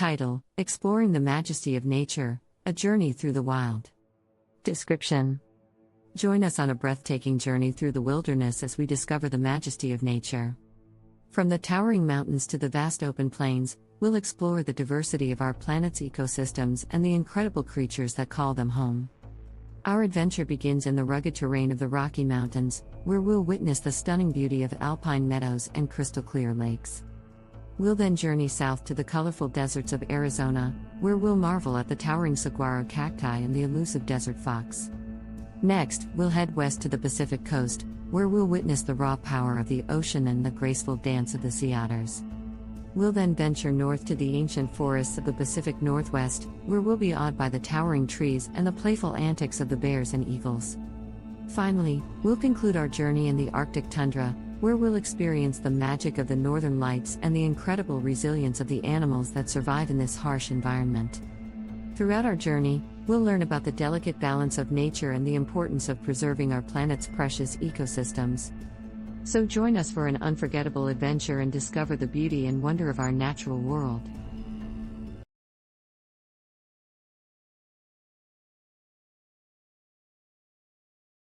Title: Exploring the Majesty of Nature, A Journey Through the Wild. Description: Join us on a breathtaking journey through the wilderness as we discover the majesty of nature. From the towering mountains to the vast open plains, we'll explore the diversity of our planet's ecosystems and the incredible creatures that call them home. Our adventure begins in the rugged terrain of the Rocky Mountains, where we'll witness the stunning beauty of alpine meadows and crystal-clear lakes. We'll then journey south to the colorful deserts of Arizona, where we'll marvel at the towering saguaro cacti and the elusive desert fox. Next, we'll head west to the Pacific coast, where we'll witness the raw power of the ocean and the graceful dance of the sea otters. We'll then venture north to the ancient forests of the Pacific Northwest, where we'll be awed by the towering trees and the playful antics of the bears and eagles. Finally, we'll conclude our journey in the Arctic tundra, where we'll experience the magic of the northern lights and the incredible resilience of the animals that survive in this harsh environment. Throughout our journey, we'll learn about the delicate balance of nature and the importance of preserving our planet's precious ecosystems. So join us for an unforgettable adventure and discover the beauty and wonder of our natural world.